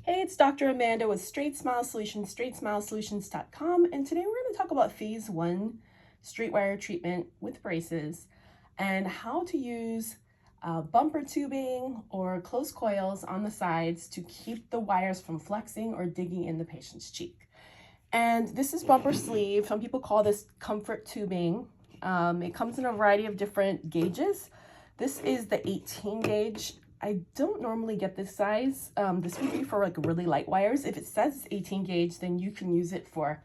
Hey, it's Dr. Amanda with StraightSmile Solutions, StraightSmileSolutions.com, and today we're going to talk about phase 1 Straightwire treatment with braces and how to use bumper tubing or closed coils on the sides to keep the wires from flexing or digging in the patient's cheek. And this is bumper sleeve. Some people call this comfort tubing. It comes in a variety of different gauges. This is the 18 gauge. I don't normally get this size. This would be for like really light wires. If it says 18 gauge, then you can use it for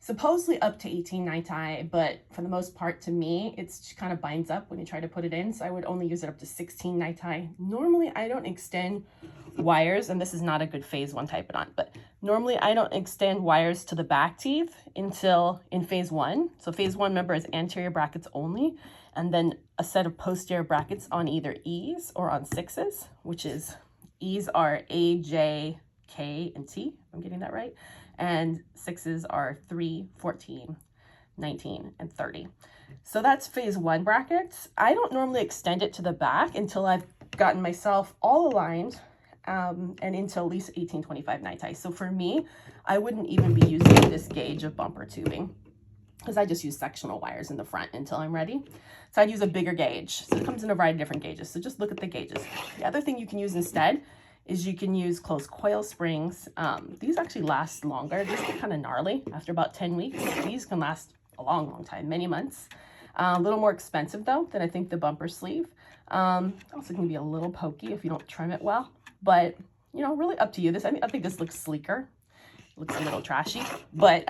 supposedly up to 18 niti, but for the most part, to me, it's kind of binds up when you try to put it in. So I would only use it up to 16 niti. Normally, I don't extend wires, and this is not a good phase 1 type it on, but normally I don't extend wires to the back teeth until in phase 1. So phase 1, remember, is anterior brackets only, and then a set of posterior brackets on either E's or on 6s, which is E's are A, J, K, and T, if I'm getting that right. And 6s are 3, 14, 19, and 30. So that's phase 1 brackets. I don't normally extend it to the back until I've gotten myself all aligned and into at least 1825 niti. So for me, I wouldn't even be using this gauge of bumper tubing because I just use sectional wires in the front until I'm ready. So I'd use a bigger gauge. So it comes in a variety of different gauges. So just look at the gauges. The other thing you can use instead is you can use closed coil springs. These actually last longer. These are kind of gnarly after about 10 weeks. These can last a long, long time, many months. A little more expensive though than I think the bumper sleeve. Also can be a little pokey if you don't trim it well, but you know, really up to you. I think this looks sleeker. It looks a little trashy, but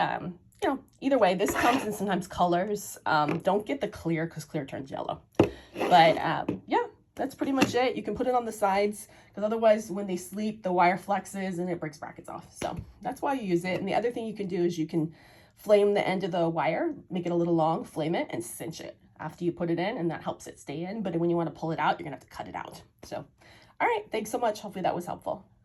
you know, either way, this comes in sometimes colors. Don't get the clear because clear turns yellow. But yeah, that's pretty much it. You can put it on the sides because otherwise when they sleep, the wire flexes and it breaks brackets off. So that's why you use it. And the other thing you can do is you can flame the end of the wire, make it a little long, flame it, and cinch it after you put it in, and that helps it stay in. But when you want to pull it out, you're gonna have to cut it out. So, all right, thanks so much. Hopefully that was helpful.